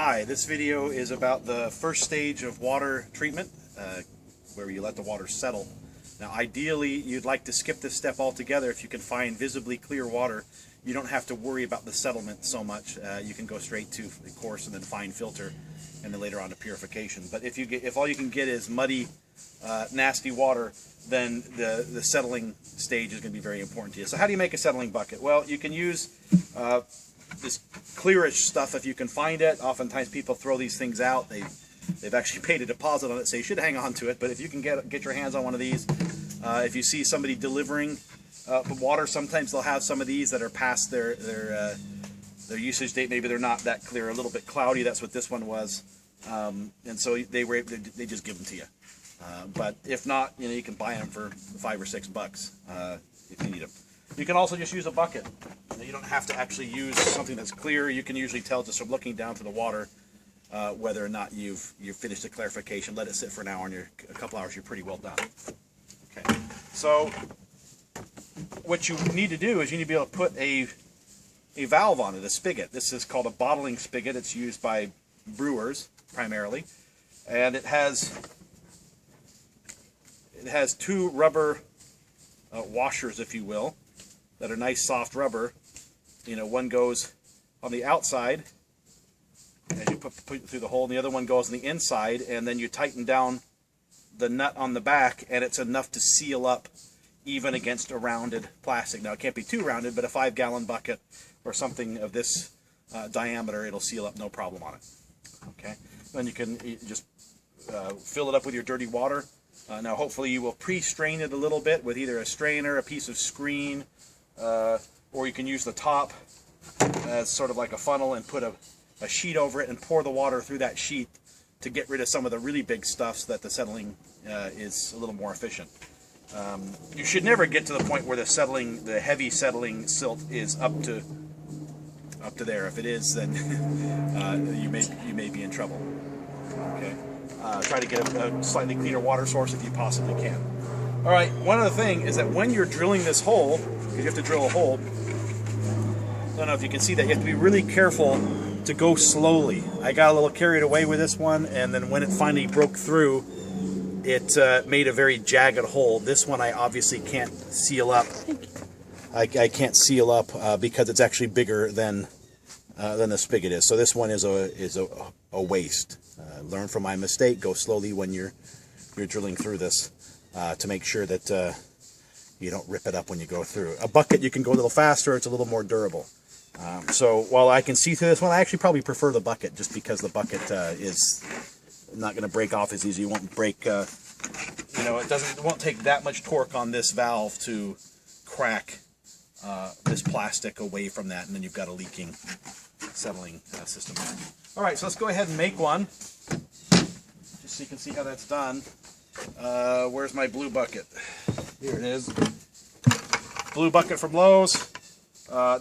Hi, this video is about the first stage of water treatment, where you let the water settle. Now ideally you'd like to skip this step altogether. If you can find visibly clear water, you don't have to worry about the settlement so much. You can go straight to the coarse and then fine filter and then later on to purification. But if all you can get is muddy, nasty water, then the settling stage is going to be very important to you. So how do you make a settling bucket? Well, you can use this clearish stuff if you can find it. Oftentimes people throw these things out. They've actually paid a deposit on it, so you should hang on to it. But if you can get your hands on one of these, if you see somebody delivering the water, sometimes they'll have some of these that are past their usage date. Maybe they're not that clear, a little bit cloudy. That's what this one was, and so they just give them to you. But if not, you can buy them for $5 or $6 if you need them. You can also just use a bucket. You don't have to actually use something that's clear. You can usually tell just from looking down to the water whether or not you've finished the clarification. Let it sit for an hour, and a couple hours, you're pretty well done. Okay. So what you need to do is you need to be able to put a valve on it, a spigot. This is called a bottling spigot. It's used by brewers primarily, and it has two rubber washers, if you will, that are nice soft rubber. One goes on the outside as you put it through the hole, and the other one goes on the inside, and then you tighten down the nut on the back, and it's enough to seal up even against a rounded plastic. Now it can't be too rounded, but a 5-gallon bucket or something of this diameter, it'll seal up no problem on it. Okay, then you can just fill it up with your dirty water. Now hopefully you will pre-strain it a little bit with either a strainer, a piece of screen, or you can use the top as sort of like a funnel and put a sheet over it and pour the water through that sheet to get rid of some of the really big stuff so that the settling is a little more efficient. You should never get to the point where the heavy settling silt is up to there. If it is, then you may be in trouble. Okay. Try to get a slightly cleaner water source if you possibly can. All right, one other thing is that when you're drilling this hole, because you have to drill a hole, I don't know if you can see that, you have to be really careful to go slowly. I got a little carried away with this one, and then when it finally broke through, it made a very jagged hole. This one I obviously can't seal up. I can't seal up because it's actually bigger than the spigot is. So this one is a waste. Learn from my mistake. Go slowly when you're drilling through this to make sure that you don't rip it up when you go through. A bucket, you can go a little faster. It's a little more durable. So while I can see through this one, I actually probably prefer the bucket just because the bucket is not going to break off as easy. It won't break. It won't take that much torque on this valve to crack this plastic away from that, and then you've got a leaking settling system there. All right, so let's go ahead and make one, just so you can see how that's done. Where's my blue bucket? Here it is. Blue bucket from Lowe's.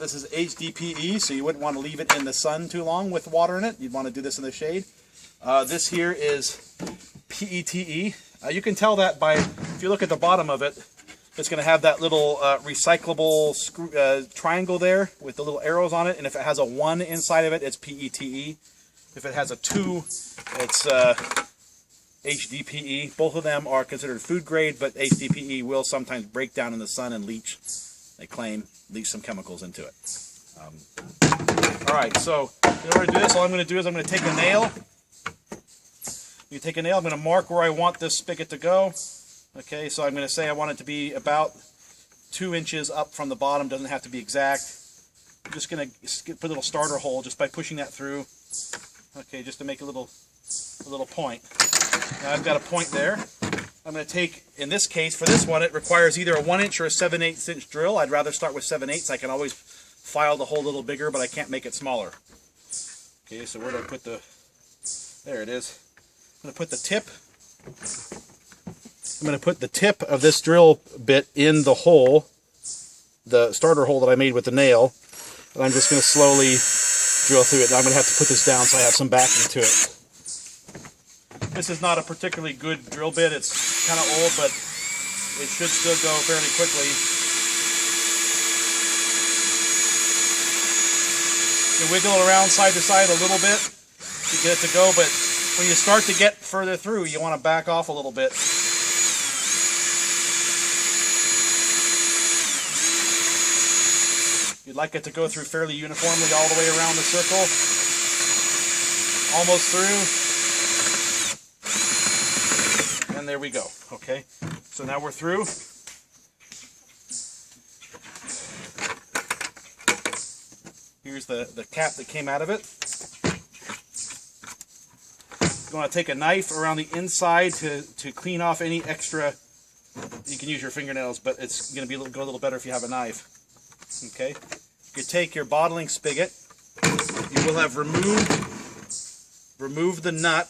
This is HDPE, so you wouldn't want to leave it in the sun too long with water in it. You'd want to do this in the shade. This here is PETE. You can tell that by, if you look at the bottom of it, it's going to have that little recyclable triangle there with the little arrows on it, and if it has a 1 inside of it, it's PETE. If it has a 2, it's HDPE. Both of them are considered food grade, but HDPE will sometimes break down in the sun and leach, they claim, leach some chemicals into it. All right, so in order to do this, all I'm going to do is I'm going to take a nail. You take a nail, I'm going to mark where I want this spigot to go. Okay, so I'm going to say I want it to be about 2 inches up from the bottom. Doesn't have to be exact. I'm just going to put a little starter hole just by pushing that through. Okay, just to make a little point. Now I've got a point there. I'm going to take, in this case, for this one, it requires either a 1-inch or a 7/8 inch drill. I'd rather start with 7/8. I can always file the hole a little bigger, but I can't make it smaller. Okay, so where do I put there it is. I'm going to put the tip. I'm going to put the tip of this drill bit in the hole, the starter hole that I made with the nail, and I'm just going to slowly drill through it. Now I'm going to have to put this down so I have some backing to it. This is not a particularly good drill bit. It's kind of old, but it should still go fairly quickly. You wiggle it around side to side a little bit. to get it to go, but when you start to get further through, you want to back off a little bit. You'd like it to go through fairly uniformly all the way around the circle. Almost through. And there we go. Okay, so now we're through. Here's the cap that came out of it. You want to take a knife around the inside to clean off any extra. You can use your fingernails, but it's going to go a little better if you have a knife. Okay, you take your bottling spigot. You will have removed the nut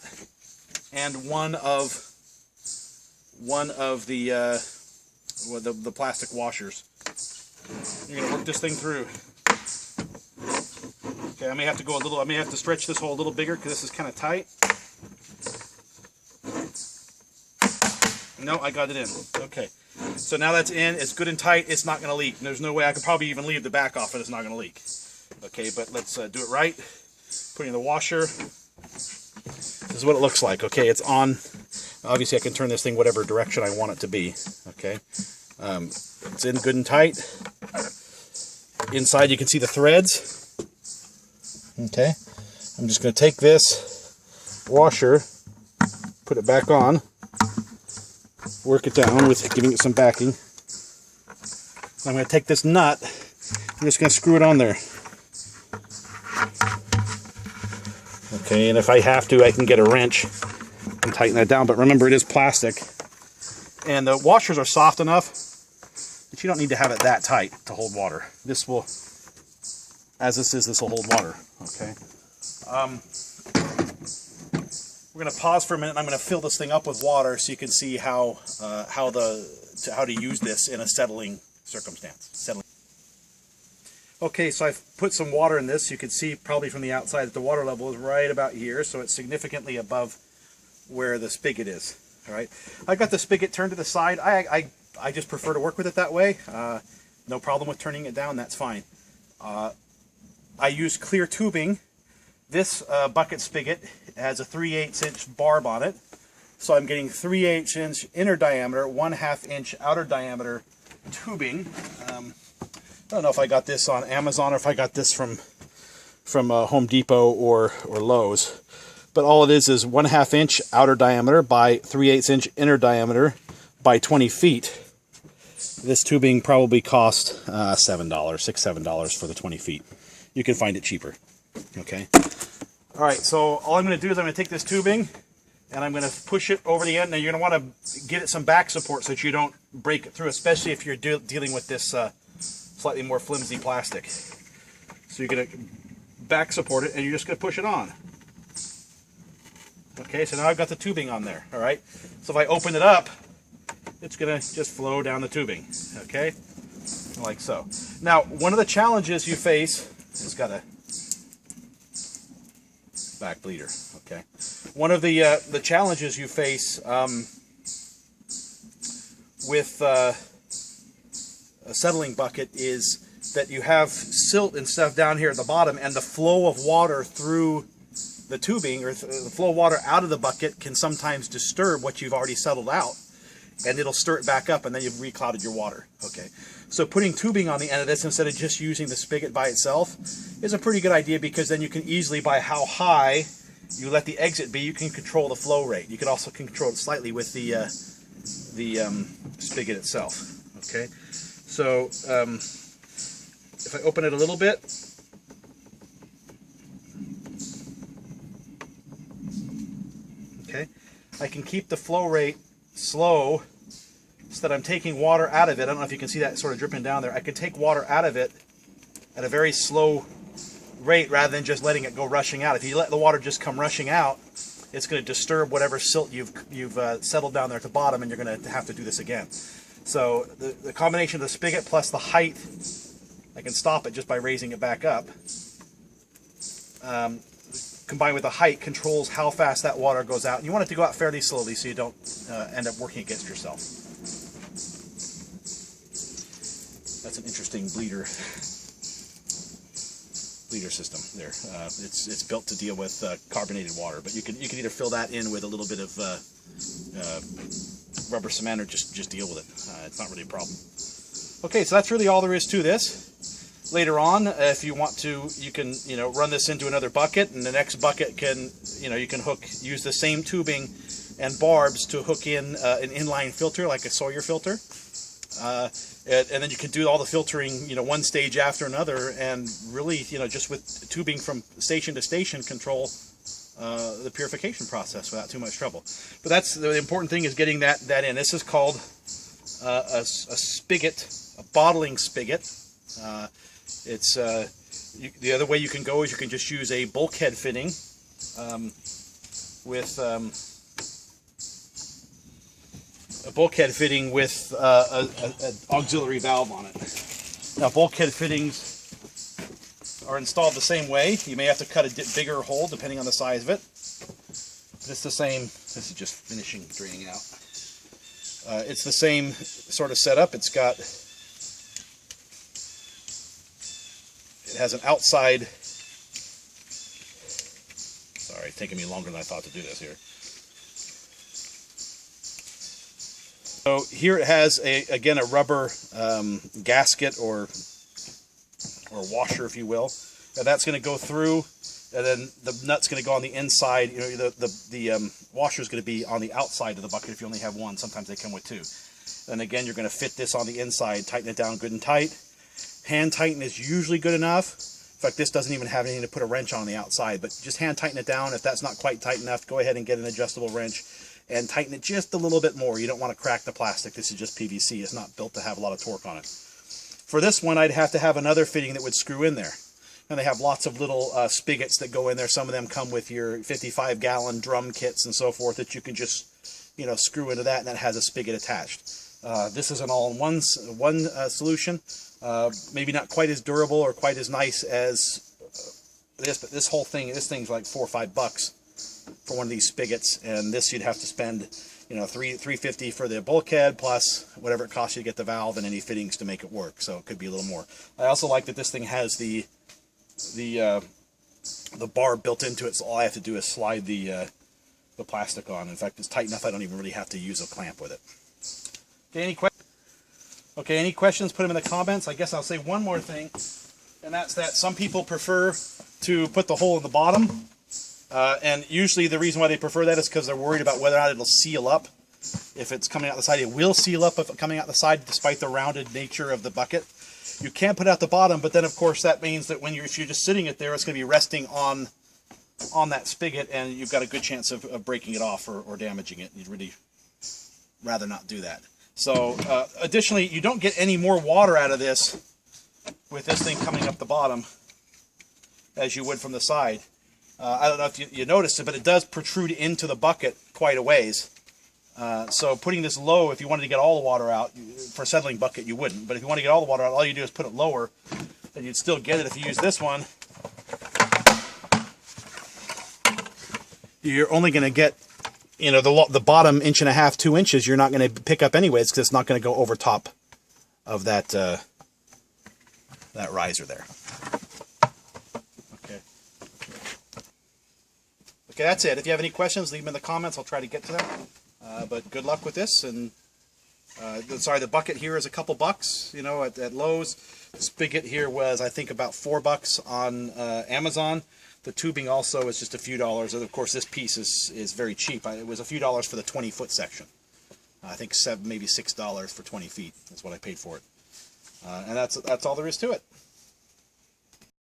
and one of the plastic washers. You're going to work this thing through. Okay, I may have to go a little. I may have to stretch this hole a little bigger because this is kind of tight. No, I got it in. Okay, so now that's in. It's good and tight. It's not going to leak. There's no way I could probably even leave the back off and it's not going to leak. Okay, but let's do it right. Putting the washer. This is what it looks like. Okay, it's on. Obviously, I can turn this thing whatever direction I want it to be. Okay, it's in good and tight. Inside, you can see the threads. Okay, I'm just going to take this washer, put it back on, work it down with giving it some backing. I'm going to take this nut, I'm just going to screw it on there. Okay, and if I have to, I can get a wrench and tighten that down, but remember it is plastic. And the washers are soft enough that you don't need to have it that tight to hold water. This will, as this is, this will hold water. Okay. We're going to pause for a minute. And I'm going to fill this thing up with water so you can see how to use this in a settling circumstance. Okay, so I've put some water in this. You can see probably from the outside that the water level is right about here, so it's significantly above where the spigot is. All right. I got the spigot turned to the side. I just prefer to work with it that way. No problem with turning it down. That's fine. I use clear tubing. This bucket spigot has a 3/8 inch barb on it, so I'm getting 3/8 inch inner diameter, 1/2 inch outer diameter tubing. I don't know if I got this on Amazon or if I got this from Home Depot or Lowe's, but all it is 1/2 inch outer diameter by 3/8 inch inner diameter by 20 feet. This tubing probably cost $6-7 for the 20 feet. You can find it cheaper. Okay. All right. So all I'm going to do is I'm going to take this tubing and I'm going to push it over the end. Now you're going to want to give it some back support so that you don't break it through, especially if you're dealing with this slightly more flimsy plastic. So you're going to back support it and you're just going to push it on. Okay. So now I've got the tubing on there. All right. So if I open it up, it's going to just flow down the tubing. Okay. Like so. Now, one of the challenges you face, it's got a back bleeder. Okay. One of the challenges you face with a settling bucket is that you have silt and stuff down here at the bottom, and the flow of water through the tubing or the flow of water out of the bucket can sometimes disturb what you've already settled out, and it'll stir it back up, and then you've reclouded your water. Okay. So putting tubing on the end of this instead of just using the spigot by itself is a pretty good idea, because then you can easily, by how high you let the exit be, you can control the flow rate. You can also control it slightly with the spigot itself. Okay, so if I open it a little bit, okay, I can keep the flow rate slow so that I'm taking water out of it. I don't know if you can see that sort of dripping down there. I can take water out of it at a very slow rate rather than just letting it go rushing out. If you let the water just come rushing out, it's going to disturb whatever silt you've settled down there at the bottom, and you're going to have to do this again. So the combination of the spigot plus the height, I can stop it just by raising it back up, combined with the height, controls how fast that water goes out. And you want it to go out fairly slowly so you don't end up working against yourself. That's an interesting bleeder. bleeder system there. It's built to deal with carbonated water, but you can either fill that in with a little bit of rubber cement or just deal with it. It's not really a problem. Okay, so that's really all there is to this. Later on, if you want to, you can run this into another bucket, and the next bucket can you can use the same tubing and barbs to hook in an inline filter like a Sawyer filter. And then you can do all the filtering, one stage after another, and really, just with tubing from station to station, control the purification process without too much trouble. But that's the important thing, is getting that in. This is called a spigot, a bottling spigot. The other way you can go is you can just use a bulkhead fitting with an auxiliary valve on it. Now, bulkhead fittings are installed the same way. You may have to cut a bigger hole depending on the size of it. It's the same. This is just finishing draining out. It's the same sort of setup. It has an outside. Sorry, it's taking me longer than I thought to do this here. So here it has again a rubber gasket or washer, if you will, and that's going to go through, and then the nut's going to go on the inside. The washer is going to be on the outside of the bucket if you only have one. Sometimes they come with two. And again, you're going to fit this on the inside, tighten it down good and tight. Hand tighten is usually good enough. In fact, this doesn't even have anything to put a wrench on the outside, but just hand tighten it down. If that's not quite tight enough, go ahead and get an adjustable wrench and tighten it just a little bit more. You don't want to crack the plastic. This is just PVC. It's not built to have a lot of torque on it. For this one, I'd have to have another fitting that would screw in there. And they have lots of little spigots that go in there. Some of them come with your 55-gallon drum kits and so forth that you can just, screw into that, and that has a spigot attached. This is an all-in-one solution. Maybe not quite as durable or quite as nice as this, but this thing's like $4 or $5 for one of these spigots, and this you'd have to spend, $3.50 for the bulkhead plus whatever it costs you to get the valve and any fittings to make it work. So it could be a little more. I also like that this thing has the bar built into it, so all I have to do is slide the plastic on. In fact, it's tight enough I don't even really have to use a clamp with it. Okay, any questions? Okay, any questions? Put them in the comments. I guess I'll say one more thing, and that's that some people prefer to put the hole in the bottom. And usually the reason why they prefer that is because they're worried about whether or not it'll seal up. If it's coming out the side, it will seal up if it's coming out the side, despite the rounded nature of the bucket. You can put it out the bottom, but then of course that means that if you're just sitting it there, it's going to be resting on that spigot, and you've got a good chance of breaking it off or damaging it. You'd really rather not do that. So additionally, you don't get any more water out of this with this thing coming up the bottom as you would from the side. I don't know if you noticed it, but it does protrude into the bucket quite a ways. So putting this low, if you wanted to get all the water out, for a settling bucket you wouldn't, but if you want to get all the water out, all you do is put it lower, and you'd still get it. If you use this one, you're only going to get, the bottom 1.5 inches, 2 inches, you're not going to pick up anyways, because it's not going to go over top of that riser there. Okay, that's it. If you have any questions, leave them in the comments. I'll try to get to them. But good luck with this. And sorry, the bucket here is a couple bucks, at Lowe's. The spigot here was, I think, about $4 on Amazon. The tubing also is just a few dollars. And of course, this piece is very cheap. It was a few dollars for the 20-foot section. I think maybe $6 for 20 feet. That's what I paid for it. And that's all there is to it.